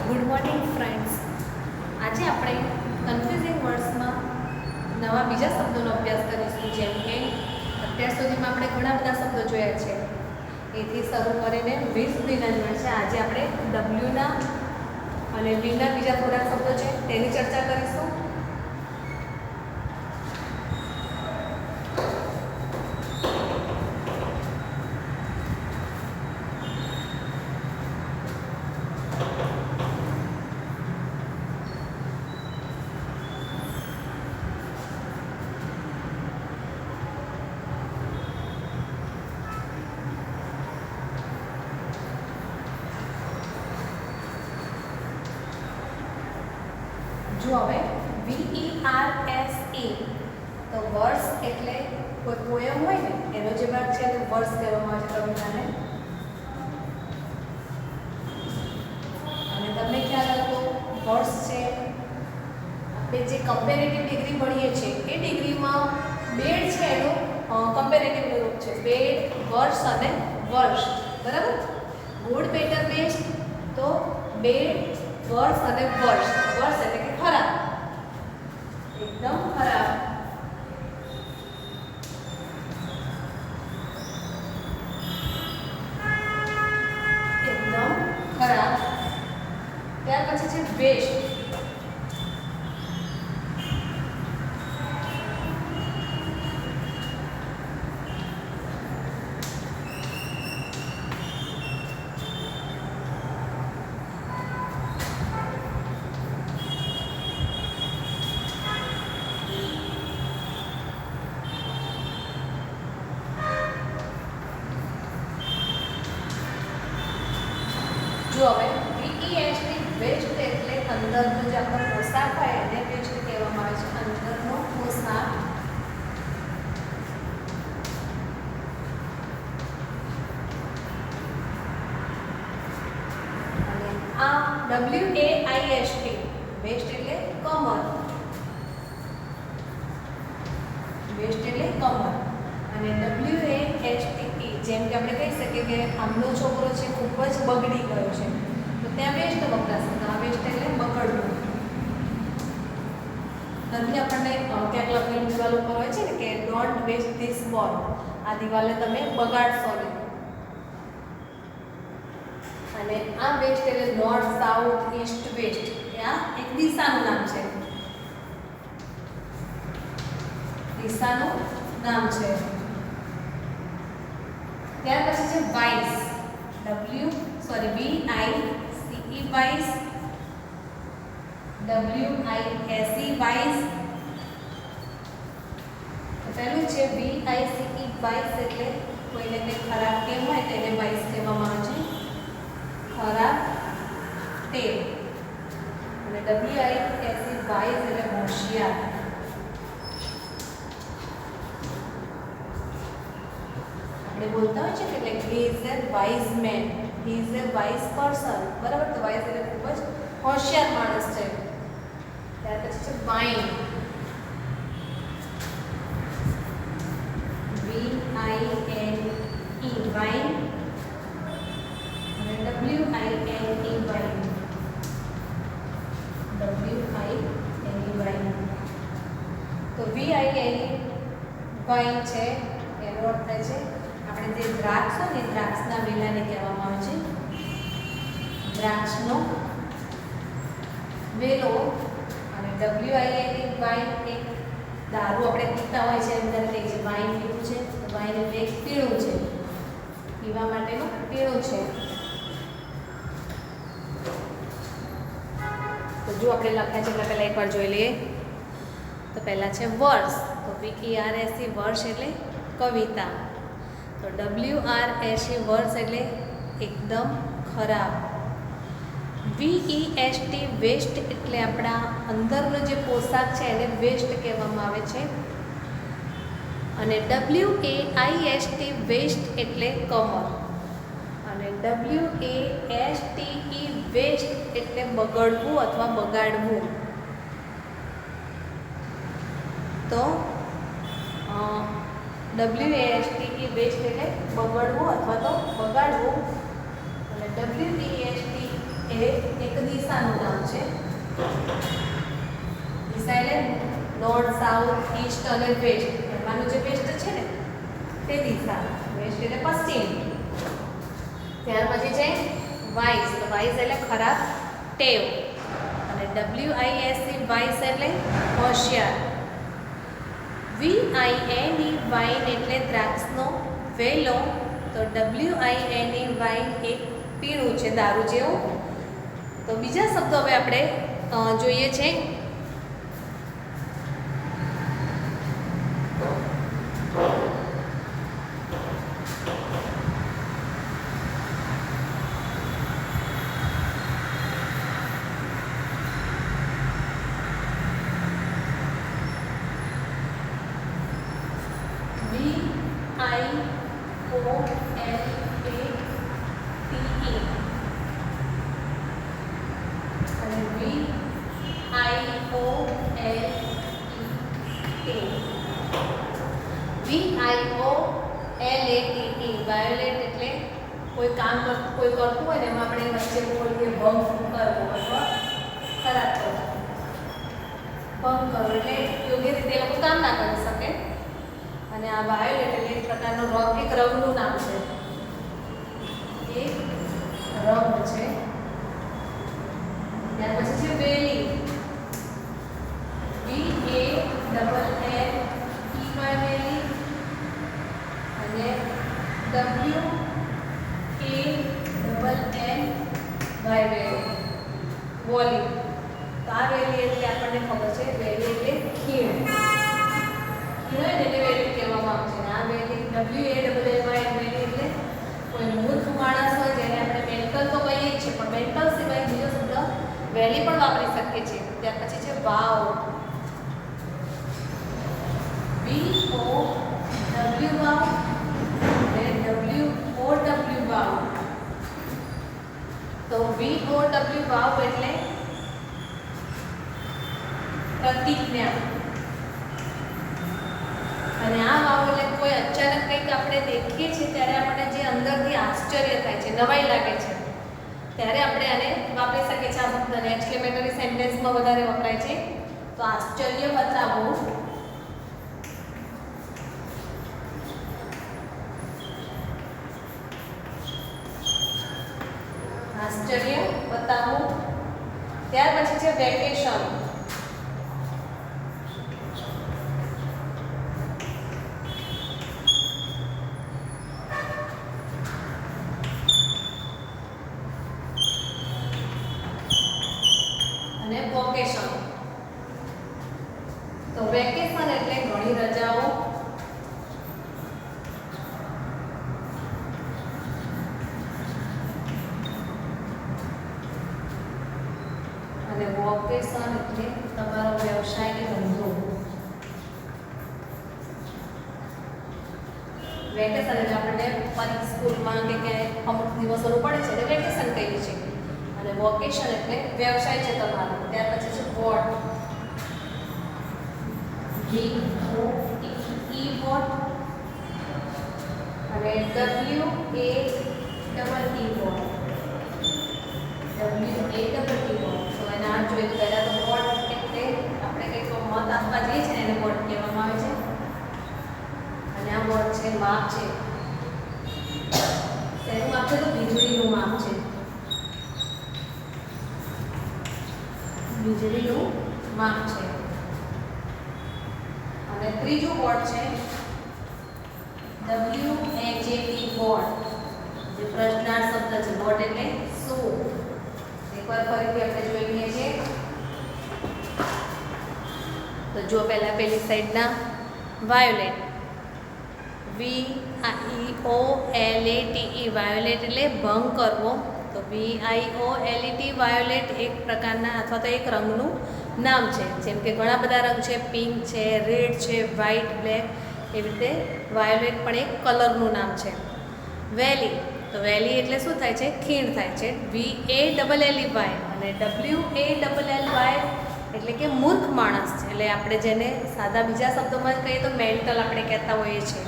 Good morning friends. આજે આપણે confusing વર્ડ્સમાં નવા બીજા શબ્દોનો અભ્યાસ કરીશું. જેમ કે અત્યાર સુધીમાં આપણે ઘણા બધા શબ્દો જોયા છે, એથી શરૂ કરીને 20 સુધીના જોયા છે. આજે આપણે ડબલ્યુના અને વીના બીજા થોડાક શબ્દો છે તેની ચર્ચા કરીશું. જો હવે VERSE તો વર્સ એટલે કોઈ પોયમ હોય ને એનો જે ભાગ છે એને વર્સ કહેવામાં આવે છે, કવિતાને. અને તમને ખ્યાલ હતો વર્સ છે આપણે જે કમ્પેરેટિવ ડિગ્રી ભણીએ છીએ એ ડિગ્રીમાં બેડ છે એનું કમ્પેરેટિવ રૂપ છે. બેડ, વર્સ અને વર્ષ, બરાબર. ગુડ, બેટર, બેસ્ટ તો બેડ, વર્સ અને વર્ષ. વર્ષ એટલે કે ખરાબ, એકદમ ખરાબ. એકદમ ખરાબ. ત્યાર પછી છે બેસ્ટ. જો હવે VEST વેસ્ટ એટલે અંદરનો જે આપણો પોશાક હોય એને વેસ્ટ કહેવામાં આવે છે. અંદરનો પોશાક. અને આ WAIST વેસ્ટ એટલે કમર. વેસ્ટ એટલે કમર. અને WASTE જેમ કે આપણે કહી શકીએ કે આમનો છોકરો છે ખૂબ જ બગડી ગયો છે તો ત્યાં વેસ્ટ વપરાશે. તો આ વેસ્ટ એટલે બગડવું. નથી આપણને ક્યાંક લખેલું દિવાલ ઉપર હોય છે ને કે ડોન્ટ વેસ્ટ ધીસ બોલ, આ દિવાલને તમે બગાડશો નહીં. અને આ વેસ્ટ એટલે નોર્થ, સાઉથ, ઈસ્ટ, વેસ્ટ, આ એક દિશાનું નામ છે. દિશાનું નામ છે. ત્યાર પછી છે vice. VICE vice, WISE wise. તો પહેલું છે VICE વાઇસ એટલે કોઈને કંઈ ખરાબ ટેવ હોય તો એને વાઇસ કહેવામાં આવે છે, ખરાબ ટેવ. અને WISE વાઇસ એટલે હોશિયાર. આપણે બોલતા હોય છે કે like he is a wise man, he is a wise person, બરાબર. તો વાઇઝ એટલે ખૂબ જ હોશિયાર માણસ છે. ત્યાર પછી છે વાઇન. VINE wine. અને WINE વાઇન. વાઇન. તો VINE વાઇન છે એનો અર્થ થાય છે આપણે જે દ્રાક્ષ હોય ને દ્રાક્ષના વેલાને કહેવામાં આવે છે, દ્રાક્ષનો વેલો. અને WINE વાઇન એક દારૂ આપણે પીતા હોય છે અંદર કહે છે વાઇન પીવું છે. તો વાઇન એટલે એક પીણું છે, પીવા માટેનું પીણું છે. તો જો આપણે લખ્યા છે એટલે પહેલાં એકવાર જોઈ લઈએ. તો પહેલાં છે વર્સ. તો VERSE વર્ષ એટલે કવિતા. તો WRSE વર્સ એટલે એકદમ ખરાબ. VEST વેસ્ટ એટલે આપણા અંદરનો જે પોશાક છે એને વેસ્ટ કહેવામાં આવે છે. અને WAIST વેસ્ટ એટલે કમર. અને WASTE વેસ્ટ એટલે બગડવું અથવા બગાડવું. તો WASTE વેસ્ટ એટલે બગડવું અથવા તો બગાડવું અને WEST એ એક દિશાનું સાઉથ, ઈસ્ટ અને વેસ્ટ. એમાંનું જે વેસ્ટ છે ને તે દિશા, વેસ્ટ એટલે પશ્ચિમ. ત્યાર પછી છે વાઇસ. તો વાઇસ એટલે ખરાબ ટેવ. અને WISE વાઇસ એટલે હોશિયાર. VINE વાઇન એટલે દ્રાક્ષનો વેલો. તો WINE વાઇન એક પીણું છે દારૂ જેવું. તો બીજા શબ્દો હવે આપણે જોઈએ છે. VIOLATE વાયોલેટ એટલે કોઈ કામ કોઈ કરતું હોય ને એમાં આપણે વચ્ચે બોલીએ ભંગ કરવો અથવા ખરાબ કરવો. ભંગ કરવો એટલે યોગ્ય રીતે એ લોકો કામ ના કરી શકે. અને આ વાયોલેટ એટલે એક પ્રકારનો રંગ, એક રંગનું નામ છે. એક રંગ છે. ત્યાર પછી છે વેલી. વેલી અને WALLN વોલી. તો આ વેલી એટલે આપણને ખબર છે વેલી એટલે ખીણ. ખીણ હોય ને એટલે વેલી કહેવામાં આવે છે. આ વેલી WALLY વેલી એટલે કોઈ મૂર્ખ માણસ હોય જેને આપણે મેન્ટલ તો કહીએ જ છીએ, પણ મેન્ટલ સિવાય બીજો શબ્દ વેલી પણ વાપરી શકીએ છીએ. ત્યાર પછી છે વાવ. VOW વાવ અને WOW વાવ. તો VOW વાવ એટલે પ્રતિજ્ઞા. અને આ વાવ એટલે કોઈ અચાનક કંઈક આપણે દેખીએ છીએ ત્યારે આપણને જે અંદરથી આશ્ચર્ય થાય છે, નવાઈ લાગે છે, ત્યારે આપણે આને વાપરી શકીએ છીએ. આ શબ્દને એક્સક્લેમેટરી સેન્ટેન્સમાં વધારે વપરાય છે. તો આશ્ચર્ય બતાવો. આશ્ચર્ય બતાવો. ત્યાર પછી છે વેકેશન. અને વોકેશન. તો વેકેશન એટલે ઘણી રજાઓ. અને વોકેશન એટલે તમારો વ્યવસાય કે ધંધો. વેકેશન એટલે આપણને સ્કૂલમાં કે ક્યાંય અમુક દિવસોનું પડે છે એટલે વેકેશન કહીએ છીએ. અને વોકેશન એટલે વ્યવસાય છે તમારો. ત્યાર પછી છે વોટ. VOTE વોટ અને WAEE વોટ. WAEE what. તો એના આ જોઈએ તો પહેલા તો વોટ એટલે આપણે કંઈક મત આપવા જઈએ છીએ એને વોટ કહેવામાં આવે છે. અને આ વોટ છે માપ છે. તેનું માપ છે તો વીજળીનું માપ છે. વીજળીનું માપ છે. અને ત્રીજું વોટ છે WHAT વોટ. જે પ્રશ્નાર્થ શબ્દ છે. વોટ એટલે શું. એકવાર ફરીથી આપણે જોઈ લઈએ છીએ. તો જો પહેલા પેલી સાઈડના વાયોલેટ. VIOLATE વાયોલેટ એટલે ભંગ કરવો. તો VIOLET વાયોલેટ એક પ્રકારના અથવા તો એક રંગનું નામ છે. જેમ કે ઘણા બધા રંગ છે, પિંક છે, રેડ છે, વ્હાઇટ, બ્લેક. એવી રીતે વાયોલેટ પણ એક કલરનું નામ છે. વેલી. તો વેલી એટલે શું થાય છે? ખીણ થાય છે. VALLEY અને WALLY એટલે કે મૂર્ખ માણસ છે. એટલે આપણે જેને સાદા બીજા શબ્દોમાં કહીએ તો મેન્ટલ આપણે કહેતા હોઈએ છીએ.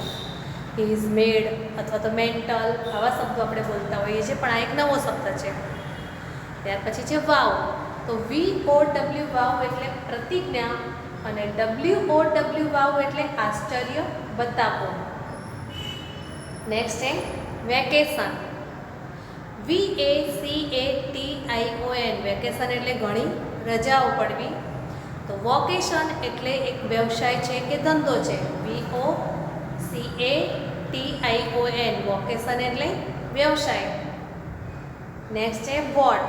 હી ઇઝ મેડ અથવા તો મેન્ટલ, આવા શબ્દો આપણે બોલતા હોઈએ છીએ. પણ આ એક નવો શબ્દ છે. ત્યાર પછી છે વાવ. તો VOW વાવ એટલે પ્રતિજ્ઞા. અને WOW વાવ એટલે આશ્ચર્ય બતાવવું. નેક્સ્ટ છે વેકેશન. VACATION વેકેશન એટલે ઘણી રજાઓ પડવી. તો વોકેશન એટલે એક વ્યવસાય છે કે ધંધો છે. VOCATION વોકેશન એટલે વ્યવસાય. નેક્સ્ટ છે વોટ.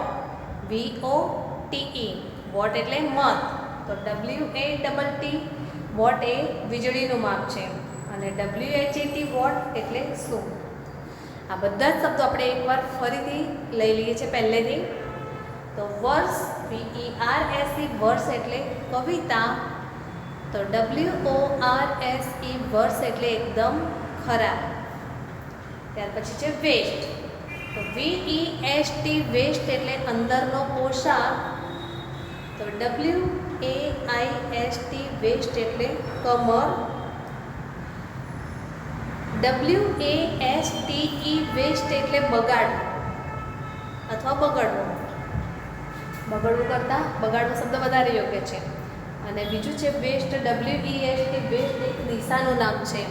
VOTE વોટ એટલે મત. તો WATT વોટ એ વીજળીનું માપ છે અને WHAT વોટ એટલે શું. આ બધા જ શબ્દો આપણે એકવાર ફરીથી લઈ લઈએ છીએ પહેલેથી. તો વર્ષ VERSE વર્ષ એટલે કવિતા. તો WORSE વર્ષ એટલે એકદમ ખરાબ. ત્યાર પછી છે વેસ્ટ. તો VEST વેસ્ટ એટલે અંદરનો પોશાક. તો WAIST વેસ્ટ એટલે કમર. WASTE વેસ્ટ એટલે બગાડ અથવા બગડવું. બગડવું કરતાં બગાડવું શબ્દ વધારે યોગ્ય છે. અને બીજું છે વેસ્ટ. WEST વેસ્ટ એક દિશાનું નામ છે.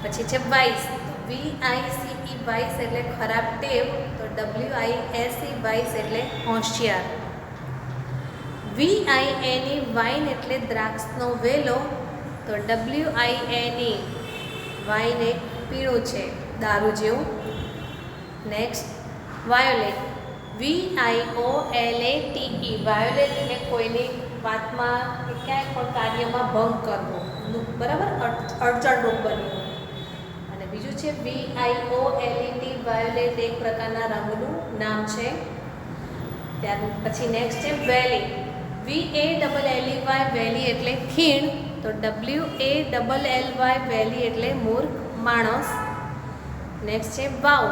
પછી છે વાઇસ. VICE વાઇસ એટલે ખરાબ ટેવ. તો WISE વાઇસ એટલે હોશિયાર. VINE વાઇન એટલે દ્રાક્ષનો વેલો. તો WINE વાઇન એક પીળું છે દારૂ જેવું. Next violet. VIOLATE વાયોલેટ એટલે કોઈની વાતમાં કે ક્યાંય પણ કાર્યમાં ભંગ કરવો, બરાબર, અડચણરૂપ બનવું. અને બીજું છે VIOLET વાયોલેટ એક પ્રકારના રંગનું નામ છે. ત્યાર પછી નેક્સ્ટ છે વેલી. VALLEY વેલી એટલે ખીણ. તો WALLY વેલી એટલે મૂર્ખ માણસ. નેક્સ્ટ છે વાવ.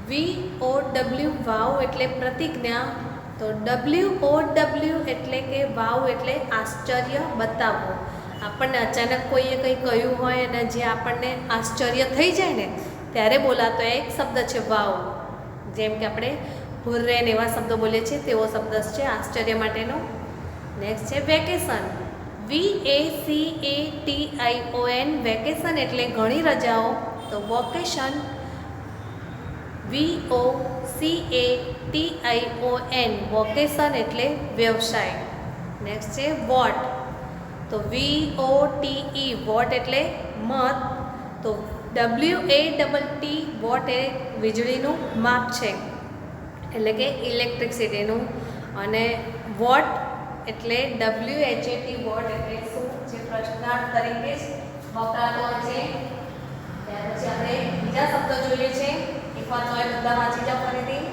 VOW વાવ એટલે પ્રતિજ્ઞા. તો WOW એટલે કે વાવ એટલે આશ્ચર્ય બતાવવું. આપણને અચાનક કોઈએ કંઈ કહ્યું હોય અને જે આપણને આશ્ચર્ય થઈ જાય ને ત્યારે બોલાતો એક શબ્દ છે વાવ. જેમ કે આપણે હુર્રેન એવા શબ્દો બોલીએ છીએ તેવો શબ્દ છે આશ્ચર્ય માટેનો. નેક્સ્ટ છે વેકેશન. VACATION વેકેશન એટલે ઘણી રજાઓ. તો વોકેશન. VOCATION વોકેશન એટલે વ્યવસાય. નેક્સ્ટ છે વોટ. તો VOTE વોટ એટલે મત. તો WATT વોટ એ વીજળીનું માપ છે એટલે કે ઇલેક્ટ્રિસિટીનું. અને વોટ એટલે WHAT વોટ એટલે શું જે પ્રશ્નાર્થ તરીકે જ વપરાતો હોય છે. ત્યાર પછી આપણે બીજા શબ્દો જોઈએ છે. એકવાર તો એ બધા વાંચી જાઓ ફરીથી.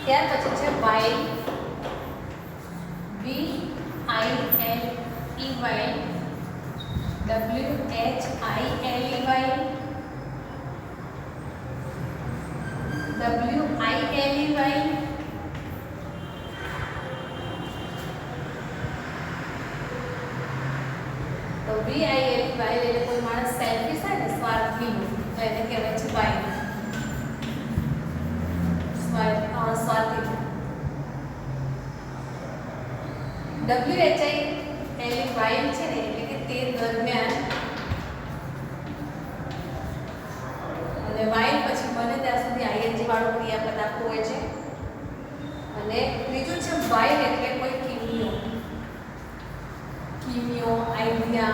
ત્યાર પછી છે વાઇલ. while, while, તો while એટલે કોઈ માણસ સેલ્ફિશ થાય ને, સ્વાર્થી, તો એને કહેવાય છે while. સ્વાર્થી. while છે ને એટલે કે તે દરમિયાન, અને while પછી બને ત્યાં સુધી ing વાળું ક્રિયાપદ આપવું હોય છે. અને ત્રીજું છે while એટલે કોઈ કિમિયો, આઈડિયા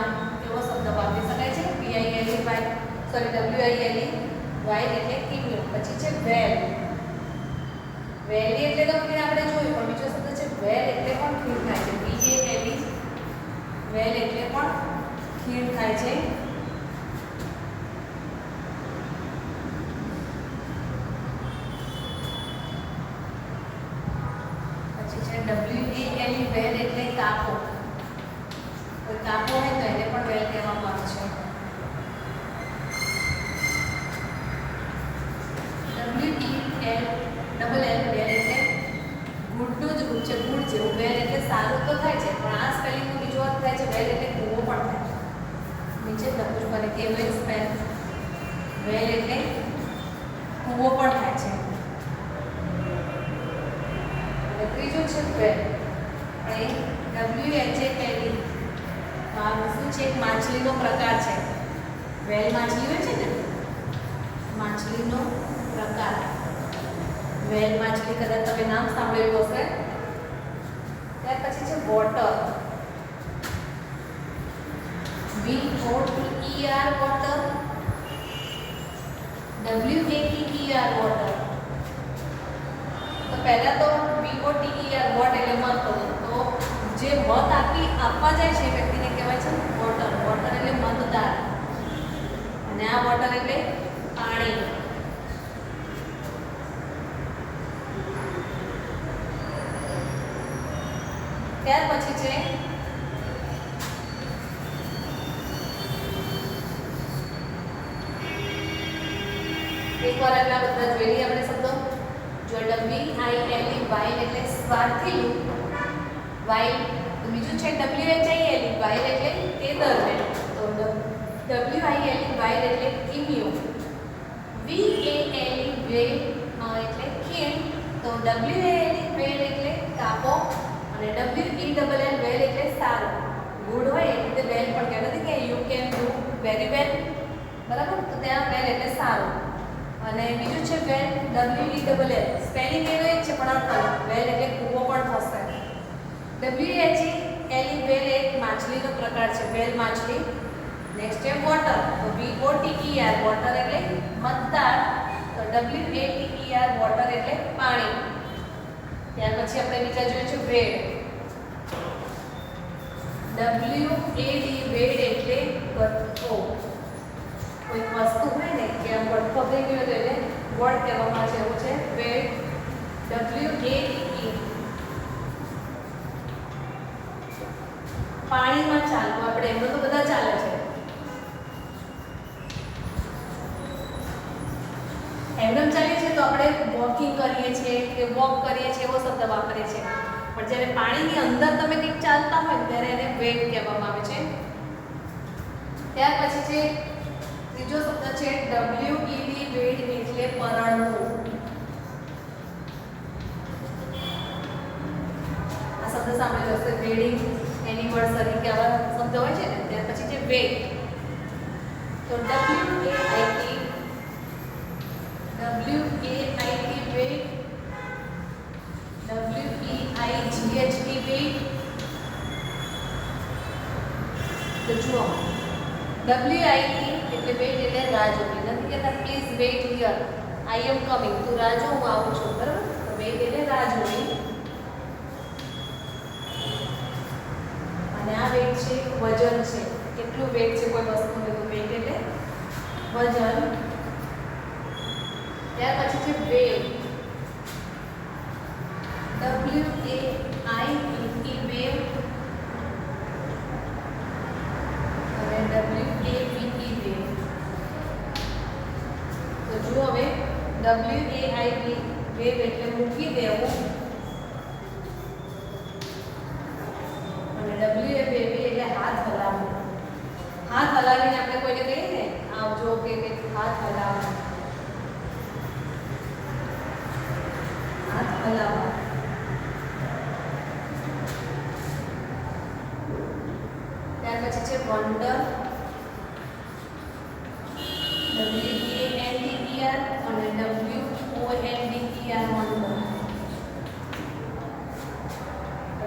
એવો શબ્દ વાપરી શકાય છે. while એટલે કિમિયો. પછી છે well. વેલી એટલે તો આપણે જોયું, પણ બીજો શબ્દ છે વેલ એટલે પણ ખીણ થાય છે. વેલ એટલે પણ ખીણ થાય છે. પછી છે વેલ એટલે કાપો. કોઈ કાપો હોય તો એને પણ વેલ કહેવામાં આવે છે. વેલ એટલે ગુડનું જ રૂપ છે, ગુડ જેવું. વેલ એટલે સારું તો થાય છે, પણ આ સ્પેલિંગનો બીજો અર્થ થાય છે વેલ એટલે કૂવો પણ થાય છે. નીચે લખું છું કે વેલ સ્પેલ. વેલ એટલે કૂવો પણ થાય છે. અને ત્રીજું છે વેલ. અને WHAL, આ શું છે? એક માછલીનો પ્રકાર છે. વેલ માછલી હોય છે ને, માછલીનો પ્રકાર. વેલ માછલી કદાચ તમે નામ સાંભળેલું હશે. ત્યાર પછી છે વોટર. WOTER, water. વોટર. તો પહેલા તો WOTER, વોટ એટલે મત. તો જે મત આપવા જાય છે વ્યક્તિને કહેવાય છે વોટર. વોટર એટલે મતદાર. અને આ વોટર એટલે પાણી. ત્યાર પછી છે એકવાર આટલા બધા જોઈ લઈએ આપણે શબ્દો. જો WILE એટલે સ્વાર્થી. while. તો બીજું છે WHILE, while એટલે તે દરમિયાન. તો WILE, while એટલે કિમિયો. VALE એટલે ખીણ. તો WALE વેલ એટલે કાપો. અને WELL વેલ એટલે સારું. ગુડ હોય એટલે વેલ પણ કહેવાય. નથી કે you can do very well, બરાબર? તો ત્યાં વેલ એટલે સારું. અને બીજું છે વેલ, WELL. સ્પેલિંગ એનો એક છે પણ અર્થ અલગ. વેલ એટલે કૂવો પણ થશે. WHALE વેલ એક માછલીનો પ્રકાર છે, વેલ માછલી. નેક્સ્ટ છે વોટર. તો WOTER, વોટર એટલે મતદાર. તો WATER, વોટર એટલે પાણી. ત્યાર પછી આપણે બીજા જોઈએ છે વેડ. WAD, વેડ એટલે ગઠ્ઠો. કોઈ વસ્તુ હોય ને કે આમ ગઠ્ઠો થઈ ગયો તો એને વડ કહેવામાં આવે છે. એવું છે વેડ. WADE, પાણીમાં ચાલવું. આપણે એમનો તો બધા ચાલે છે. એમનેમ ચાલીએ છીએ તો આપણે વોકિંગ કરીએ છીએ કે વોક કરીએ છીએ એવો શબ્દ વાપરીએ છીએ. પણ જ્યારે પાણીની અંદર તમે કંઈક ચાલતા હોય ત્યારે એને વેડ કહેવામાં આવે છે. ત્યાર પછી છે ત્રીજો શબ્દ છે WED, વેડ એટલે પરણવું. આ શબ્દ સાંભળ્યો હશે, વેડિંગ એનિવર્સરી કે આવા શબ્દ હોય છે ને. ત્યાર પછી છે વેડ. તો WAIT, વેડ. WEIGHT, વેડ. તો જુઓ, WIT એટલે વેટ એટલે રાહ જોવી. નથી કહેતા please wait here, I am coming. તું રાહ જો, હું આવું છું, બરાબર? તો વેટ એટલે રાહ જોવી. અને આ વેટ છે વજન છે. કેટલું વેટ છે કોઈ વસ્તુનું, તો વેટ એટલે વજન. ત્યાર પછી છે wave. WAIVE, wave. WAIV wave એટલે મૂકી દેવું, અને WAVV એટલે હાથ હલાવવું. હાથ હલાવીને આપણે કોઈને કહીએ ને આવજો કે હાથ હલાવો, હાથ હલાવવા. ત્યાર પછી છે વન્ડર, WANDER અને WONDER વન્ડર.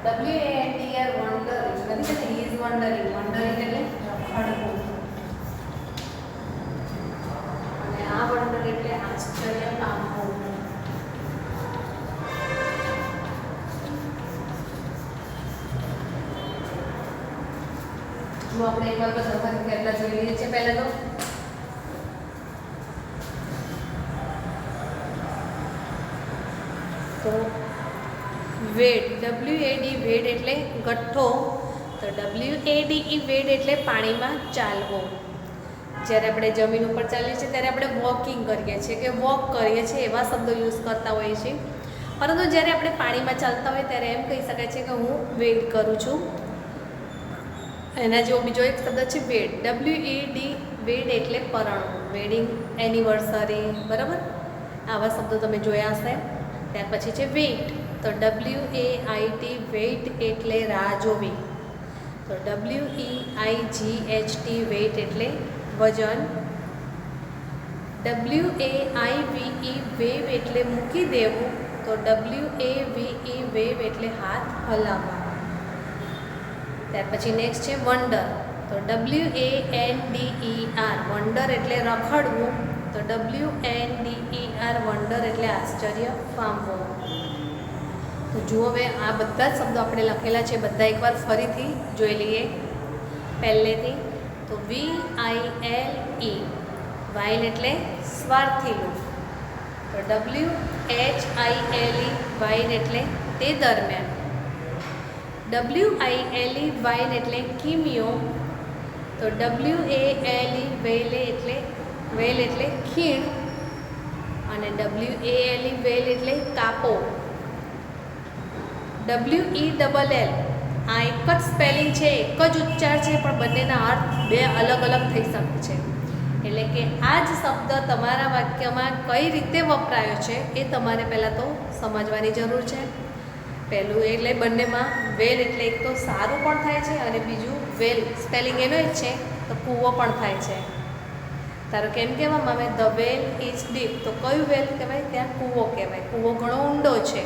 WANDER વન્ડરિંગ નથી કે હી ઇઝ વન્ડરિંગ. વન્ડરિંગ એટલે રખડવું, અને આ વન્ડર એટલે આશ્ચર્ય પામવું. જો આપણે એકવાર બધા કેટલા જોઈ લઈએ છીએ. પહેલા તો વેડ, WAD વેડ એટલે ગઠ્ઠો, તો WADE વેડ એટલે પાણીમાં ચાલવો. જ્યારે આપણે જમીન ઉપર ચાલીએ છીએ ત્યારે આપણે વોકિંગ કરીએ છીએ કે વોક કરીએ છીએ એવા શબ્દો યુઝ કરતા હોઈએ છીએ, પરંતુ જ્યારે આપણે પાણીમાં ચાલતા હોય ત્યારે એમ કહી શકાય છે કે હું વેડ કરું છું. એના જેવો બીજો એક શબ્દ છે વેડ, WAD વેડ એટલે પરણવું, વેડિંગ એનિવર્સરી, બરાબર, આવા શબ્દો તમે જોયા હશે. ત્યાર પછી છે વેઇટ, તો WAIT વેઇટ એટલે રાહ જોવી, તો WEIGHT વેઇટ એટલે વજન. WAIVE વેવ એટલે મૂકી દેવું, તો WAVE વેવ એટલે હાથ હલાવવા. ત્યાર પછી નેક્સ્ટ છે વન્ડર, તો WANDER વન્ડર એટલે રખડવું, તો WNDER વન્ડર એટલે આશ્ચર્ય પામવું. તો જુઓ હવે આ બધા જ શબ્દો આપણે લખેલા છે, બધા એકવાર ફરીથી જોઈ લઈએ પહેલેથી. તો VILE વાઇલ એટલે સ્વાર્થીલું, તો WHILE વાઇલ એટલે તે દરમિયાન, WILE વાઇલ એટલે કિમિયો, તો WALE વેલ એટલે ખીણ, અને WALE વેલ એટલે કાપો. WELL આ એક જ સ્પેલિંગ છે, એક જ ઉચ્ચાર છે, પણ બંનેના અર્થ બે અલગ અલગ થઈ શકે છે. એટલે કે આ જ શબ્દ તમારા વાક્યમાં કઈ રીતે વપરાયો છે એ તમારે પહેલાં તો સમજવાની જરૂર છે. પહેલું એટલે બંનેમાં વેલ એટલે એક તો સારું પણ થાય છે, અને બીજું વેલ સ્પેલિંગ એનો જ છે તો કૂવો પણ થાય છે. ધારો કે એમ કહેવામાં આવે ધ વેલ ઇઝ ડીપ, તો કયું વેલ કહેવાય? ત્યાં કૂવો કહેવાય. કૂવો ઘણો ઊંડો છે,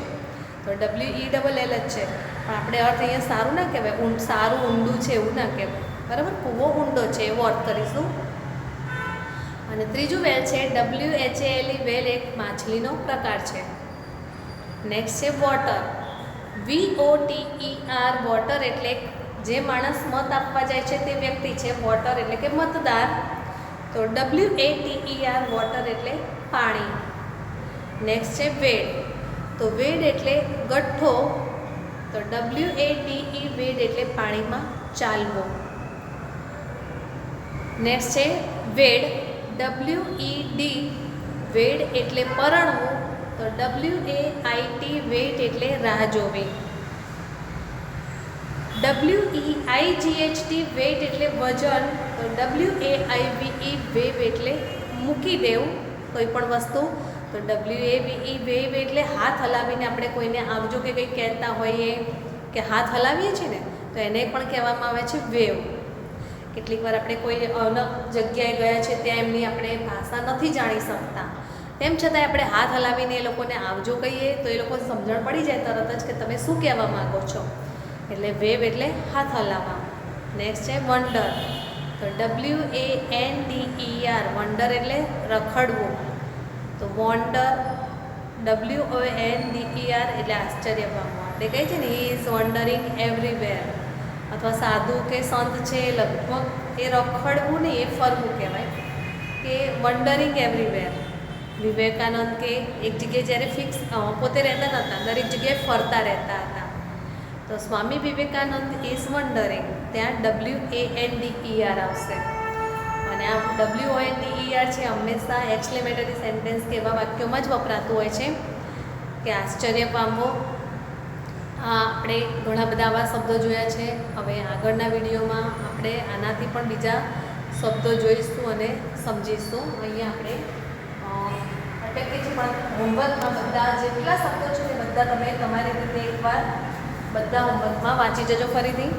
તો WELL જ છે, પણ આપણે અર્થ અહીંયા સારું ના કહેવાય, સારું ઊંડું છે એવું ના કહેવાય, બરાબર. કૂવો ઊંડો છે એવો અર્થ કરીશું. અને ત્રીજું વેલ છે WHALE વેલ એક માછલીનો પ્રકાર છે. નેક્સ્ટ છે વોટર, VOTER વોટર એટલે જે માણસ મત આપવા જાય છે તે વ્યક્તિ છે. વોટર એટલે કે મતદાર, તો WATER વોટર એટલે પાણી. નેક્સ્ટ છે વેડ, તો વેડ એટલે ગઠ્ઠો, તો WADE વેડ એટલે પાણીમાં ચાલવો. નેક્સ્ટ છે વેડ, WED વેડ એટલે પરણવું, તો WAIT વેડ એટલે રાહ જોવી. WEIGHT વેટ એટલે વજન, તો WAIVE વેવ એટલે મૂકી દેવું કોઈ પણ વસ્તુ, તો WAVE વેવ એટલે હાથ હલાવીને આપણે કોઈને આવજો કે કંઈ કહેતા હોઈએ કે હાથ હલાવીએ છીએ ને, તો એને પણ કહેવામાં આવે છે વેવ. કેટલીક વાર આપણે કોઈ અલગ જગ્યાએ ગયા છે ત્યાં એમની આપણે ભાષા નથી જાણી શકતા, તેમ છતાંય આપણે હાથ હલાવીને એ લોકોને આવજો કહીએ તો એ લોકો સમજણ પડી જાય તરત જ કે તમે શું કહેવા માગો છો. એટલે વેવ એટલે હાથ હલાવવા. નેક્સ્ટ છે વન્ડર, તો WANDER વન્ડર એટલે રખડવું, તો વન્ડર WONDER એટલે આશ્ચર્ય પામવા. એટલે કહે છે ને હી ઇઝ વન્ડરિંગ એવરીવેર, અથવા સાધુ કે સંત છે લગભગ એ રખડવું નહીં એ ફરવું કહેવાય કે વન્ડરિંગ એવરીવેર. વિવેકાનંદ કે એક જગ્યાએ જ્યારે ફિક્સ પોતે રહેતા નહોતા, દરેક જગ્યાએ ફરતા રહેતા હતા, તો સ્વામી વિવેકાનંદ ઇઝ વન્ડરિંગ, ત્યાં WANDER આવશે. અને આ WONDER છે હંમેશા એક્સક્લેમેટરી સેન્ટેન્સ કે એવા વાક્યોમાં જ વપરાતું હોય છે કે આશ્ચર્ય પામવો. આ આપણે ઘણા બધા આવા શબ્દો જોયા છે. હવે આગળના વિડીયોમાં આપણે આનાથી પણ બીજા શબ્દો જોઈશું અને સમજીશું. અહીંયા આપણે એટલે કે પણ હોમવર્કમાં બધા જેટલા શબ્દો છે એ બધા તમે તમારી રીતે એકવાર બધા હોમવર્કમાં વાંચી જજો ફરીથી.